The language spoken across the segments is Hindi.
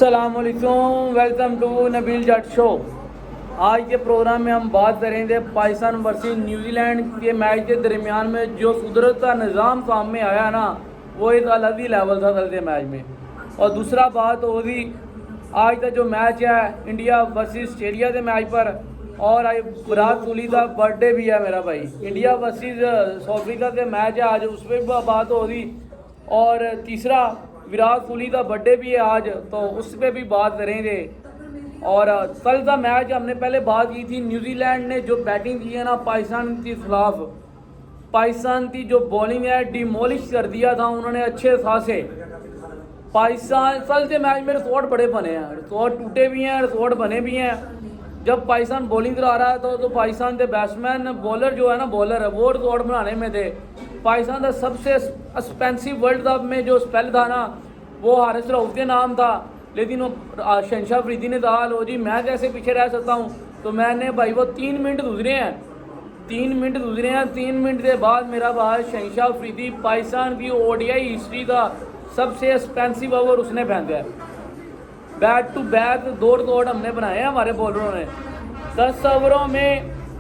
अस्सलामुअलैकुम, welcome to Nabeel Jutt show. आज के प्रोग्राम में हम बात करेंगे पाकिस्तान वर्सेस न्यूजीलैंड के मैच के दरमियान में जो कुदरत का निज़ाम सामने आया ना, वो एक अलग ही लेवल था कल के मैच में। और दूसरा बात होगी आज का जो मैच है इंडिया वर्सेस ऑस्ट्रेलिया के मैच पर, और आज विराट कोहली का बर्थडे भी है मेरा भाई। इंडिया वर्सेस साउथ अफ्रीका के मैच है आज, उस पर भी बात होगी। और तीसरा विराट कोहली का बर्थडे भी है आज, तो उस पर भी बात करेंगे। और कल का मैच हमने पहले बात की थी, न्यूजीलैंड ने जो बैटिंग की है ना पाकिस्तान के खिलाफ, पाकिस्तान की जो बॉलिंग है डिमोलिश कर दिया था उन्होंने अच्छे खासे। पाकिस्तान कल के मैच में रिकॉर्ड बड़े बने हैं, रिकॉर्ड टूटे भी हैं, रिकॉर्ड बने भी हैं। जब पाकिस्तान बॉलिंग करा रहा है तो पाकिस्तान के बैट्समैन बॉलर जो है ना, बॉलर है वो रिकॉर्ड बनाने में थे। पाकिस्तान का सबसे एक्सपेंसिव वर्ल्ड कप में जो स्पेल था ना, वो हारिस रऊफ के नाम था, लेकिन वो शहनशाह अफरीदी ने कहा लो जी मैं कैसे पीछे रह सकता हूँ। तो मैंने भाई वो 3 मिनट गुजरे हैं, 3 मिनट के बाद मेरा भाई शहनशाह अफरीदी पाकिस्तान की ओडीआई हिस्ट्री का सबसे एक्सपेंसिव ओवर उसने फेंका है। बैक टू बैक 2 रिकॉर्ड हमने बनाए हैं हमारे बॉलरों ने। 10 ओवरों में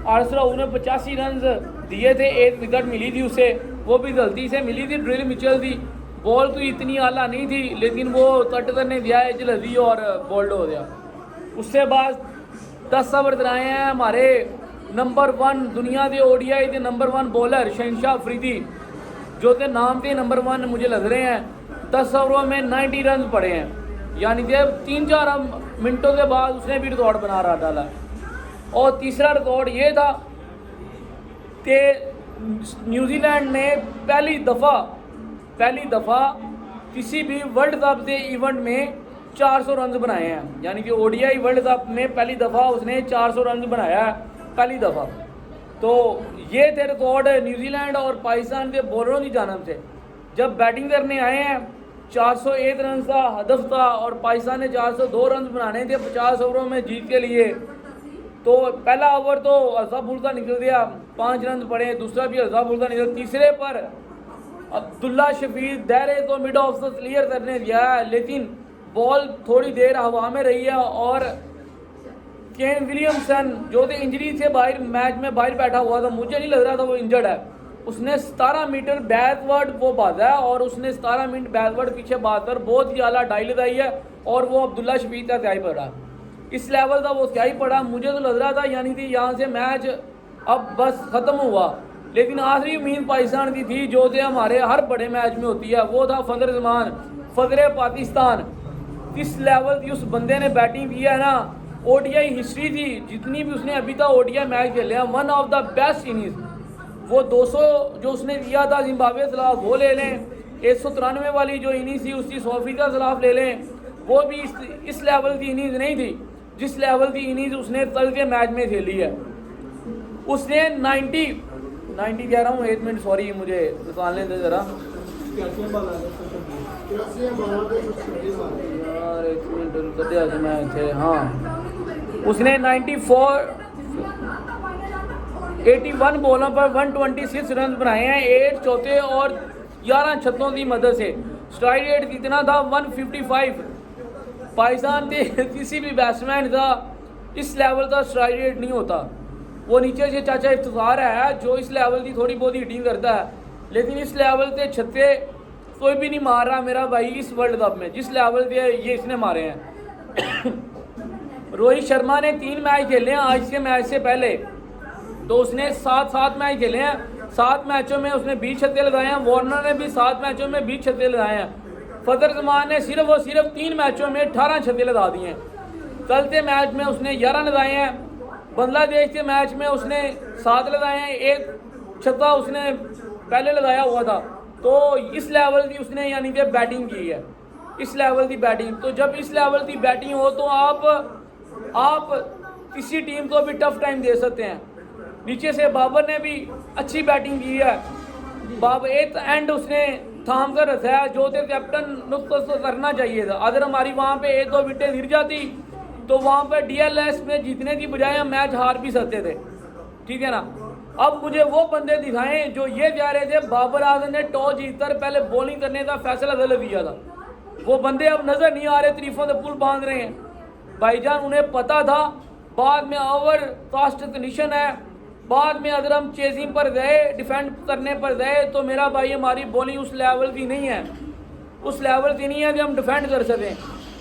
हारिस रऊफ ने 85 रन दिए थे, 1 विकेट मिली थी उसे, वो भी गलती से मिली थी, ड्रिल मिचल थी। बॉल तो इतनी आला नहीं थी, लेकिन वो कट करने दिया है जल्दी और बोल्ड हो गया। उससे बाद 10 ओवर कराए हैं हमारे नंबर 1 दुनिया के ओडीआई के नंबर 1 बॉलर शहनशाह अफरीदी, जो के नाम के नंबर 1 मुझे लग रहे हैं। 10 ओवरों में 90 रन पड़े हैं, यानी कि 3-4 मिनटों के बाद उसने भी रिकॉर्ड बना रहा डाला। और तीसरा रिकॉर्ड ये था कि न्यूजीलैंड ने पहली दफ़ा किसी भी वर्ल्ड कप के इवेंट में 400 रन बनाए हैं, यानी कि ओडीआई वर्ल्ड कप में पहली दफ़ा उसने 400 रन बनाया है, पहली दफ़ा। तो ये थे रिकॉर्ड न्यूजीलैंड और पाकिस्तान के बॉलरों की जानब से। जब बैटिंग करने आए हैं 401 रन का हदफ था और पाकिस्तान ने 402 रन बनाने थे 50 ओवरों में जीत के लिए। तो पहला ओवर तो हल्का फुल्का निकल गया, 5 रन पड़े, दूसरा भी हल्का फुल्का निकल, तीसरे पर अब्दुल्ला शफीक दायरे को मिड ऑफ से क्लियर करने दिया है, लेकिन बॉल थोड़ी देर हवा में रही है और केन विलियमसन जो कि इंजरी से बाहर मैच में बाहर बैठा हुआ था, मुझे नहीं लग रहा था वो इंजर्ड है, उसने 17 मीटर बैकवर्ड वो बांधा है और उसने 17 मिनट बैकवर्ड पीछे बांधकर बहुत ही आला डाई लगाई है और वो अब्दुल्ला शफीक का क्या ही पड़ा, इस लेवल का वो क्या ही पड़ा। मुझे तो लग रहा था यानी कि यहाँ से मैच अब बस ख़त्म हुआ, लेकिन आखिरी उम्मीद पाकिस्तान की थी जो कि हमारे हर बड़े मैच में होती है, वो था फजर जमान, फजर पाकिस्तान। किस लेवल की उस बंदे ने बैटिंग की है ना, ओडीआई हिस्ट्री थी जितनी भी उसने अभी तक ओडीआई मैच खेले हैं, one of the best innings. वो 200 जो उसने दिया था जिम्बाब्वे के खिलाफ वो ले लें, 193 वाली जो इनिंग्स थी उसकी साउथ अफ्रीका के खिलाफ ले लें, वो भी इस लेवल की इनिंग्स नहीं थी जिस लेवल की इनिंग्स उसने कल के मैच में खेली है। उसने 90 कह रहा हूँ, 1 मिनट सॉरी मुझे निकालने दे ज़रा यार, 1 मिनट मैं थे। हाँ, उसने 81 बॉलों पर 126 रन बनाए हैं, 8 चौथे और 11 छक्कों की मदद से। स्ट्राइक रेट कितना था 155। पाकिस्तान के किसी भी बैट्समैन का इस लेवल का स्ट्राइक रेट नहीं होता। वो नीचे से चाचा इफ्तिखार है जो इस लेवल की थोड़ी बहुत हिटिंग करता है, लेकिन इस लेवल के छक्के कोई भी नहीं मार रहा मेरा भाई इस वर्ल्ड कप में जिस लेवल के ये इसने मारे हैं। रोहित शर्मा ने 3 मैच खेले हैं आज के मैच से पहले, तो उसने 7 मैच खेले हैं, 7 मैचों में उसने 20 छक्के लगाए हैं। वार्नर ने भी 7 मैचों में 20 छक्के लगाए हैं। फजर जमान ने सिर्फ 3 मैचों में 18 छक्के लगा दिए हैं। कल के मैच में उसने 11 लगाए हैं, बांग्लादेश के मैच में उसने 7 लगाए हैं, 1 छक्का उसने पहले लगाया हुआ था। तो इस लेवल की उसने यानी कि बैटिंग की है, इस लेवल की बैटिंग। तो जब इस लेवल की बैटिंग हो तो आप किसी टीम को भी टफ टाइम दे सकते हैं। नीचे से बाबर ने भी अच्छी बैटिंग की है, बाबर एक एंड उसने थाम कर रखा है जो कि कैप्टन नुक्ता तो करना चाहिए था। अगर हमारी वहाँ पे 1-2 विकेटें गिर जाती तो वहाँ पर डीएलएस में जीतने की बजाय हम मैच हार भी सकते थे, ठीक है ना। अब मुझे वो बंदे दिखाएं जो ये कह रहे थे बाबर आजम ने टॉस जीतकर पहले बॉलिंग करने का फैसला गलत किया था। वो बंदे अब नजर नहीं आ रहे, तरीफों से पुल बांध रहे हैं। भाईजान उन्हें पता था, बाद में ओवर फास्ट कंडीशन है, बाद में अगर हम चेजिंग पर गए, डिफेंड करने पर गए, तो मेरा भाई हमारी बॉलिंग उस लेवल की नहीं है, उस लेवल की नहीं है कि हम डिफेंड कर सकें।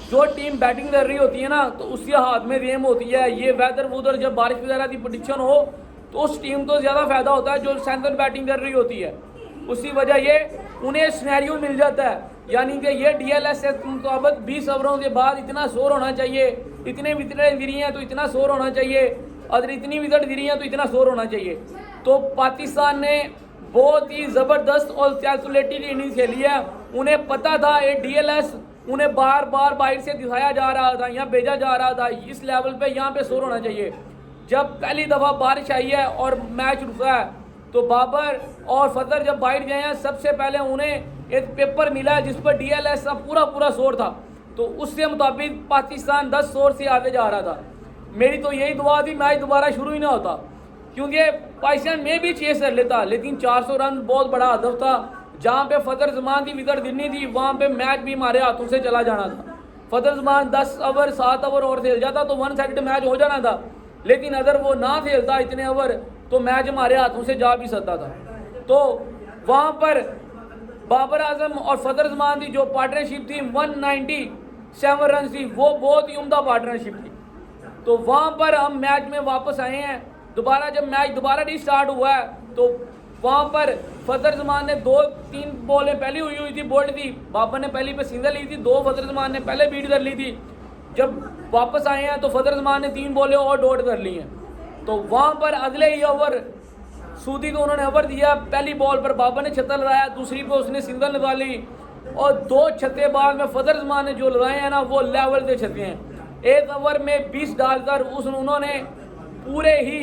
जो टीम बैटिंग कर रही होती है ना, तो उसके हाथ में गेम होती है। ये वेदर वूदर जब बारिश वगैरह की प्रेडिक्शन हो तो उस टीम को ज़्यादा फायदा होता है जो सेंटर बैटिंग कर रही होती है। उसी वजह ये उन्हें सिनेरियो मिल जाता है, यानी कि ये DLS से मुताबिक 20 ओवरों के बाद इतना शोर होना चाहिए, इतने विकेटें गिरी हैं तो इतना शोर होना चाहिए, अगर इतनी विकेट गिरी हैं तो इतना शोर होना चाहिए। तो पाकिस्तान ने बहुत ही ज़बरदस्त और कैलकुलेटेड इनिंग्स खेली है। उन्हें पता था ये DLS उन्हें बार बार बाहर से दिखाया जा रहा था, यहाँ भेजा जा रहा था, इस लेवल पे यहाँ पे शोर होना चाहिए। जब पहली दफ़ा बारिश आई है और मैच रुका है, तो बाबर और फतर जब बाहर गए हैं, सबसे पहले उन्हें एक पेपर मिला है जिस पर DLS का पूरा पूरा शोर था, तो उससे मुताबिक पाकिस्तान 10 शोर से आगे जा रहा था। मेरी तो यही दुआ थी मैच दोबारा शुरू ही ना होता, क्योंकि पाकिस्तान में भी चेस कर लेता, लेकिन 400 रन बहुत बड़ा हदफ था। जहाँ पे फतर जमान की विकेट गिरनी थी, वहाँ पे मैच भी हमारे हाथों से चला जाना था। फतर जमान 10 ओवर 7 ओवर और खेल जाता तो 1 साइड मैच हो जाना था, लेकिन अगर वो ना खेलता इतने ओवर तो मैच हमारे हाथों से जा भी सकता था। तो वहाँ पर बाबर आजम और फतर जमान की जो पार्टनरशिप थी 197 रन थी, वो बहुत ही उम्दा पार्टनरशिप थी। तो वहाँ पर हम मैच में वापस आए हैं दोबारा। जब मैच दोबारा रीस्टार्ट हुआ है तो वहाँ पर फतर जमान ने 2-3 बॉलें पहली हुई थी, बोल्ड थी, बाबर ने पहली पे सिंगल ली थी, 2 फतर जमान ने पहले बीट कर ली थी। जब वापस आए हैं तो फतर जमान ने 3 बॉलें और डॉट कर ली हैं। तो वहाँ पर अगले ही ओवर सूदी को उन्होंने ओवर दिया, पहली बॉल पर बाबर ने छक्का लगाया, दूसरी पे उसने सिंगल निकाली, और 2 छक्के बाद में फतर जमान ने जो लगाए हैं ना, वो लेवल के छक्के हैं। एक ओवर में 20 डालकर उन्होंने पूरे ही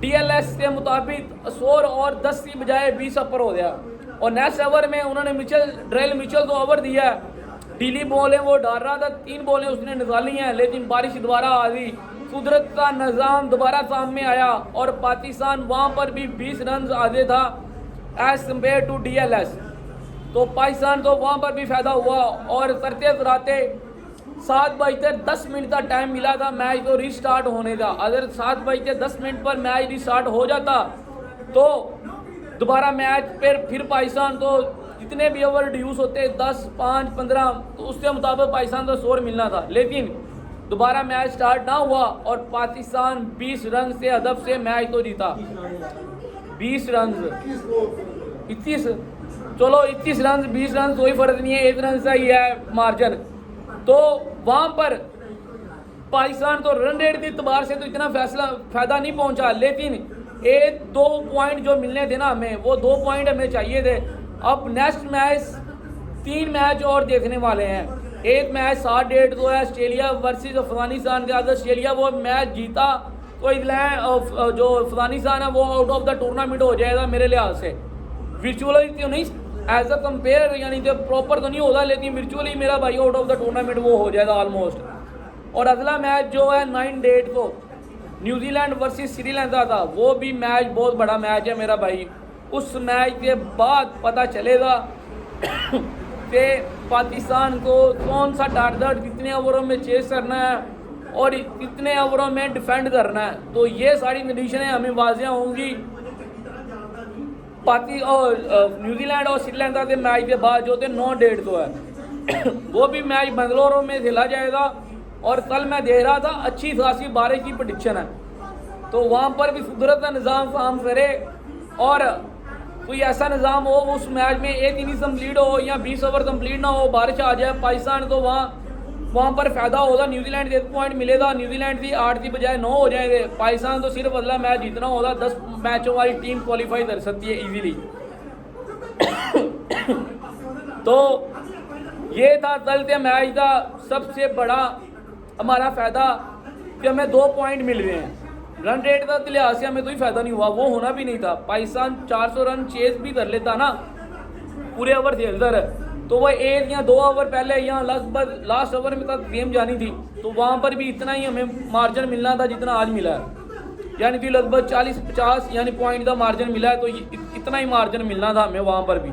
DLS के मुताबिक 100 और 10 की बजाय 20 अपर हो गया। और नेक्स्ट ओवर में उन्होंने ड्रेल मिचेल को ओवर दिया, डीली बॉलें वो डाल रहा था, 3 बॉलें उसने निकाली हैं, लेकिन बारिश दोबारा आ गई, कुदरत का निज़ाम दोबारा सामने आया और पाकिस्तान वहाँ पर भी 20 रन आगे था एज कम्पेयर टू DLS। तो पाकिस्तान को वहाँ पर भी फ़ायदा हुआ और करते कराते 7:10 का टाइम मिला था मैच को रीस्टार्ट होने का। अगर 7:10 पर मैच रीस्टार्ट हो जाता तो दोबारा मैच पर फिर पाकिस्तान को जितने भी ओवर रिड्यूस होते 10, 5, 15, तो उसके मुताबिक पाकिस्तान को स्कोर मिलना था, लेकिन दोबारा मैच स्टार्ट ना हुआ और पाकिस्तान 20 रन से हदफ से मैच को जीता। 20 रन 21, चलो 21 रन 20 रन कोई फर्क नहीं है, 1 रन से ही है मार्जिन। तो वहाँ पर पाकिस्तान तो रन रेट के एतबार से तो इतना फ़ायदा नहीं पहुँचा, लेकिन 1-2 पॉइंट जो मिलने थे ना हमें, वो 2 पॉइंट हमें चाहिए थे। अब नेक्स्ट मैच 3 मैच और देखने वाले हैं। एक मैच 7 को है ऑस्ट्रेलिया वर्सेस अफगानिस्तान के। अगर ऑस्ट्रेलिया वो मैच जीता तो इंग्लैंड जो अफगानिस्तान है वो आउट ऑफ द टूर्नामेंट हो जाएगा मेरे लिहाज से। वर्चुअली तो नहीं, एज अ कंपेयर यानी कि प्रॉपर तो नहीं होगा, लेकिन वर्चुअली मेरा भाई आउट ऑफ द टूर्नामेंट वो हो जाएगा ऑलमोस्ट। और अगला मैच जो है 9 को न्यूजीलैंड वर्सेस श्रीलंका का, वो भी मैच बहुत बड़ा मैच है मेरा भाई। उस मैच के बाद पता चलेगा कि पाकिस्तान को कौन सा टारगेट कितने ओवरों में चेस करना है और कितने ओवरों में डिफेंड करना है। तो ये सारी कंडीशनें हमें वाज़ेह होंगी और न्यूजीलैंड और श्रीलंका के मैच के बाद जो थे 9 को है वो भी मैच बेंगलुरु में खेला जाएगा। और कल मैं देख रहा था अच्छी खासी बारिश की प्रेडिक्शन है, तो वहाँ पर भी कुदरत का निज़ाम काम करे और कोई ऐसा निज़ाम हो उस मैच में 1 इनिंग्स कंप्लीट हो या 20 ओवर कंप्लीट ना हो, बारिश आ जाए पाकिस्तान को, वहाँ पर फ़ायदा होगा। न्यूजीलैंड 1 पॉइंट मिलेगा, न्यूजीलैंड की 8 की बजाय 9 हो जाएंगे। पाकिस्तान तो सिर्फ अगला मैच जीतना होगा, 10 मैचों वाली टीम क्वालिफाई कर सकती है ईजीली। तो ये था कल के मैच का सबसे बड़ा हमारा फ़ायदा कि हमें 2 पॉइंट मिल रहे हैं। रन रेट का लिहाज से हमें कोई फ़ायदा नहीं हुआ, वो होना भी नहीं था। पाकिस्तान 400 रन चेस भी कर लेता ना पूरे ओवर खेलता रहे, तो वह 1 या 2 ओवर पहले या लगभग लास्ट ओवर में तक गेम जानी थी, तो वहाँ पर भी इतना ही हमें मार्जिन मिलना था जितना आज मिला है, यानी कि लगभग 40-50 यानी पॉइंट का मार्जिन मिला है। तो इतना ही मार्जिन मिलना था हमें वहाँ पर भी।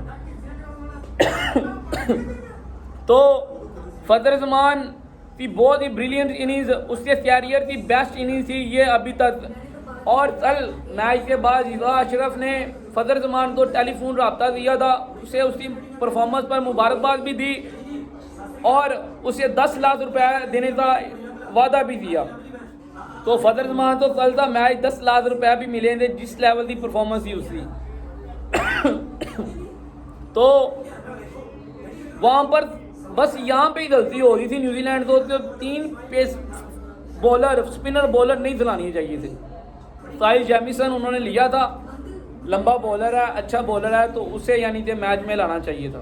तो फजर जमान की बहुत ही ब्रिलियंट इनिंग्स, उसके कैरियर की बेस्ट इनिंग्स थी ये अभी तक। और कल मैच के बाद रिजा अशरफ ने फजर जमान को टेलीफोन रब्ता दिया था, उसे उसकी परफॉर्मेंस पर मुबारकबाद भी दी और उसे 10 लाख रुपए देने का वादा भी दिया। तो फजर जमान तो कल का मैच 10 लाख रुपए भी मिले थे जिस लेवल की परफॉर्मेंस थी उसकी। तो वहाँ पर बस यहाँ पे ही गलती हो रही थी न्यूजीलैंड को, तो 3 पेस बॉलर स्पिनर बॉलर नहीं चलानी चाहिए थे। साहिल जैमिसन उन्होंने लिया था, लंबा बॉलर है, अच्छा बॉलर है, तो उसे यानी कि मैच में लाना चाहिए था।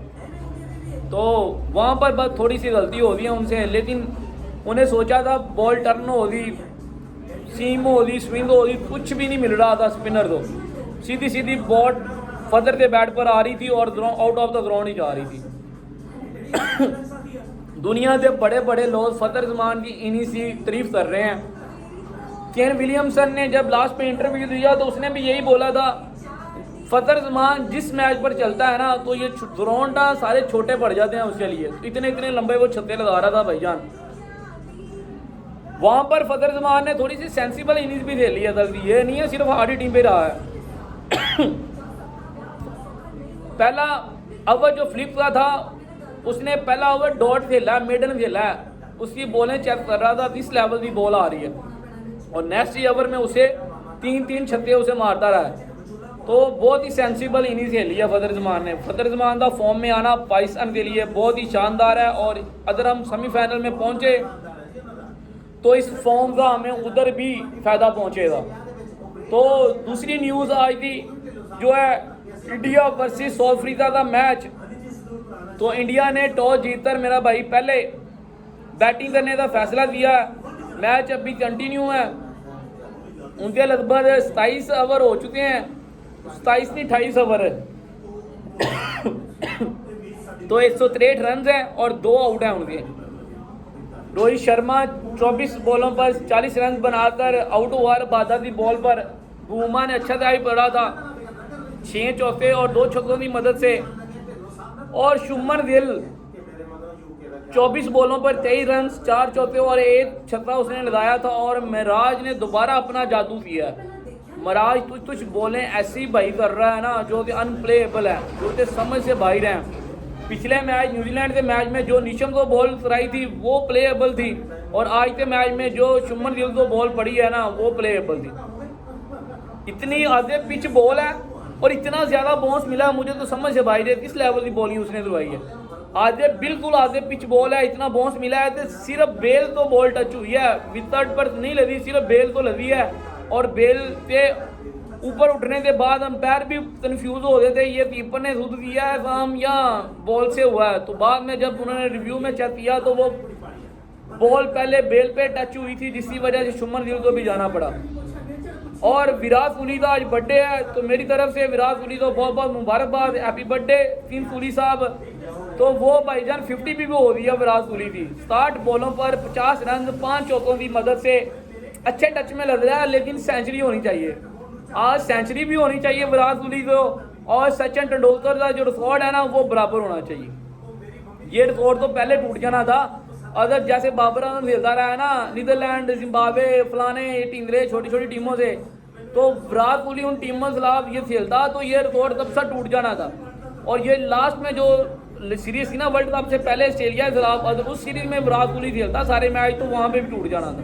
तो वहाँ पर बस थोड़ी सी गलती हो रही है उनसे, लेकिन उन्हें सोचा था बॉल टर्न हो रही, सीम हो रही, स्विंग हो रही, कुछ भी नहीं मिल रहा था स्पिनर को। सीधी सीधी बॉल फजर के बैट पर आ रही थी और आउट ऑफ द ग्राउंड ही जा रही थी। दुनिया के बड़े बड़े लोग फजर जमान की इन्हीं सी तारीफ कर रहे हैं। केन विलियमसन ने जब लास्ट पे इंटरव्यू दिया तो उसने भी यही बोला था, फजर जमान जिस मैच पर चलता है ना तो ये ग्राउंड सारे छोटे पड़ जाते हैं उसके लिए, इतने इतने लंबे वो छक्के लगा रहा था भाईजान। वहाँ पर फजर जमान ने थोड़ी सी सेंसिबल इनिंग्स भी खेली है, ये नहीं है सिर्फ हार्ड टीम पे रहा है। पहला ओवर जो फ्लिप का था उसने पहला ओवर डॉट खेला, मेडन खेला है, उसकी बॉलें चेक कर रहा था किस लेवल की बॉल आ रही है, और नेक्स्ट ओवर में उसे 3-3 छक्के उसे मारता रहा है। तो बहुत ही सेंसिबल इनिंग्स खेली है फजर जमान ने। फजर जमान का फॉर्म में आना पाकिस्तान के लिए बहुत ही शानदार है, और अगर हम सेमीफाइनल में पहुंचे तो इस फॉर्म का हमें उधर भी फ़ायदा पहुंचेगा। तो दूसरी न्यूज़ आज थी जो है इंडिया वर्सेस साउथ अफ्रीका का मैच। तो इंडिया ने टॉस जीतकर मेरा भाई पहले बैटिंग करने का फैसला किया। मैच अभी कंटिन्यू है, उनके लगभग 27 ओवर हो चुके हैं, 27 नहीं 28 ओवर है। तो 163 रन हैं और 2 आउट हैं उनके। रोहित शर्मा 24 बॉलों पर 40 रन बनाकर आउट हुआ, बाधा की बॉल पर बुमा ने अच्छा दाई पड़ा था 6 चौके और 2 छक्कों की मदद से। और शुभमन गिल 24 बॉलों पर 23 रन 4 चौके और 1 छक्का उसने लगाया था। और महराज ने दोबारा अपना जादू किया। महराज कुछ बॉलें ऐसी भाई कर रहा है ना जो कि अनप्लेएबल है, जो कि समझ से बाहर हैं। पिछले मैच न्यूजीलैंड के मैच में जो निशम को बॉल कराई थी वो प्लेएबल थी, और आज के मैच में जो शुभमन गिल को बॉल पड़ी है ना वो प्लेएबल थी। इतनी आधे पिच बॉल है और इतना ज़्यादा बाउंस मिला, मुझे तो समझ से बाहर है किस लेवल की बॉलिंग उसने करवाई है। आधे बिल्कुल आधे पिच बॉल है, इतना बाउंस मिला है तो सिर्फ बेल तो बॉल टच हुई है, विकेट पर नहीं लगी, सिर्फ बेल तो लगी है। और बेल के ऊपर उठने के बाद अंपायर भी कंफ्यूज हो गए थे, ये कीपर ने खुद किया है काम या बॉल से हुआ है। तो बाद में जब उन्होंने रिव्यू में चेक किया तो वो बॉल पहले बेल पे टच हुई थी, जिसकी वजह से शुभमन गिल को भी जाना पड़ा। और विराट कोहली का आज बर्थडे है, तो मेरी तरफ से विराट कोहली को बहुत बहुत मुबारकबाद, हैप्पी बर्थडे किंग कोहली साहब। तो वो भाईजान 50 भी हो रही है विराट कोहली की। 60 बॉलों पर 50 रन 5 चौकों की मदद से अच्छे टच में लग रहा है, लेकिन सेंचुरी होनी चाहिए। आज सेंचुरी भी होनी चाहिए विराट कोहली को, और सचिन तेंदुलकर का जो रिकॉर्ड है ना वो बराबर होना चाहिए। ये रिकॉर्ड तो पहले टूट जाना था, अगर जैसे बाबर आजम खेलता रहा है ना नीदरलैंड, जिम्बाब्वे, फलाने टीमरे छोटी छोटी टीमों से, तो विराट कोहली उन टीमों के खिलाफ ये खेलता तो ये रिकॉर्ड तब से टूट जाना था। और ये लास्ट में जो सीरीज थी ना वर्ल्ड कप से पहले ऑस्ट्रेलिया के खिलाफ, अगर उस सीरीज में विराट कोहली खेलता सारे मैच तो वहाँ पे भी टूट जाना था।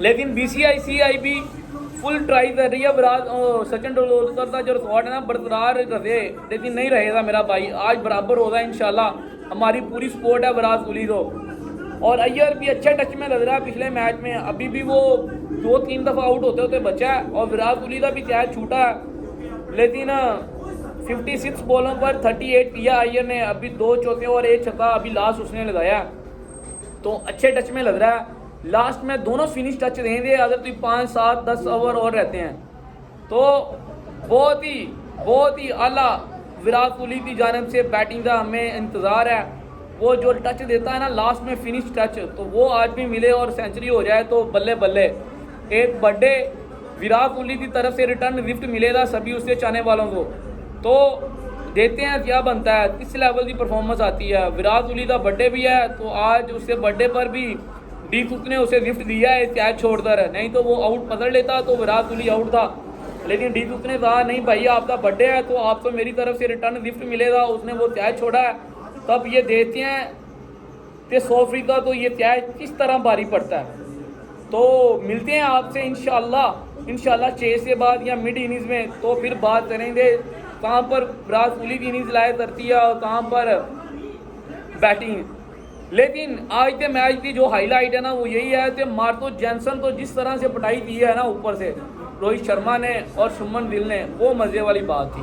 लेकिन BCCI भी फुल ट्राई कर रही है विराट सचिन तेंदुलकर का जो रिकॉर्ड है ना बरकरार रहे, लेकिन नहीं रहेगा मेरा भाई, आज बराबर होगा इंशाल्लाह। हमारी पूरी सपोर्ट है विराट कोहली को। और अय्यर भी अच्छे टच में लग रहा है पिछले मैच में, अभी भी वो 2-3 दफ़ा आउट होते होते बचा है, और विराट कोहली का भी कैच छूटा है, लेकिन 56 बॉलों पर 38 किया अय्यर ने, अभी 2 चौके और 1 छक्का अभी लास्ट उसने लगाया। तो अच्छे टच में लग रहा है। लास्ट में दोनों फिनिश टच देंगे अगर तो 5, 7, 10 ओवर और रहते हैं, तो बहुत ही आला विराट कोहली की जानिब से बैटिंग का हमें इंतज़ार है। वो जो टच देता है ना लास्ट में फिनिश टच, तो वो आज भी मिले और सेंचुरी हो जाए तो बल्ले बल्ले। एक बर्थडे विराट कोहली की तरफ से रिटर्न गिफ्ट मिलेगा सभी उससे चाहने वालों को। तो देते हैं क्या बनता है, किस लेवल की परफॉर्मेंस आती है। विराट कोहली का बर्थडे भी है तो आज उसके बर्थडे पर भी डी कुक ने उसे गिफ्ट दिया है कैच छोड़कर, नहीं तो वो आउट पकड़ लेता तो विराट कोहली आउट था। लेकिन डी कुक ने कहा नहीं भाई आपका बर्थडे है तो आपको मेरी तरफ से रिटर्न गिफ्ट मिलेगा, उसने वो कैच छोड़ा है। तब ये देखते हैं कि साउथ अफ्रीका तो ये कैच किस तरह भारी पड़ता है। तो मिलते हैं आपसे इंशाल्लाह चेस के बाद या मिड इनिंग्स में, तो फिर बात करेंगे कहाँ पर विराट कोहली की इनिंग्स लाया करती है और कहाँ पर बैटिंग। लेकिन आज के मैच की जो हाईलाइट है ना वो यही है कि मार्को जैनसन तो जिस तरह से पिटाई दी है ना ऊपर से रोहित शर्मा ने और शुभमन गिल ने, वो मज़े वाली बात थी।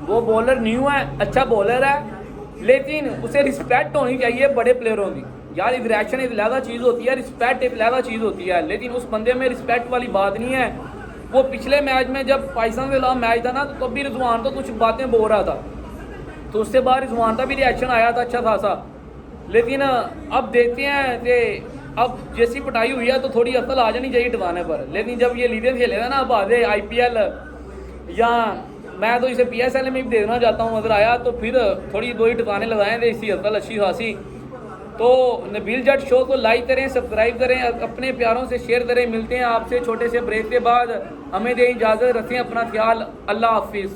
वो बॉलर न्यू है, अच्छा बॉलर है, लेकिन उसे रिस्पेक्ट होनी चाहिए बड़े प्लेयरों की। यार इग्रेशन एक लहदा चीज़ होती है, रिस्पेक्ट एक लहदा चीज़ होती है, लेकिन उस बंदे में रिस्पेक्ट वाली बात नहीं है। वो पिछले मैच में जब पाकिस्तान के खिलाफ मैच था ना तो तब भी रिजवान तो कुछ बातें बोल रहा था, तो उससे बाद रिजवान का भी रिएक्शन आया था अच्छा खासा। लेकिन अब देखते हैं कि अब जैसी पिटाई हुई है तो थोड़ी अकल आ जानी चाहिए टिकाने पर। लेकिन जब ये लीडर खेलेगा ना अब आधे IPL या मैं तो इसे PSL में भी देखना चाहता हूँ, अगर आया तो फिर थोड़ी दो ही टिकाने लगाएं थे इसकी अकल अच्छी खासी। तो नबील जट शो को लाइक करें, सब्सक्राइब करें, अपने प्यारों से शेयर करें। मिलते हैं आपसे छोटे से ब्रेक के बाद, हमें दें इजाज़त, रखें अपना ख्याल, अल्लाह हाफिज़।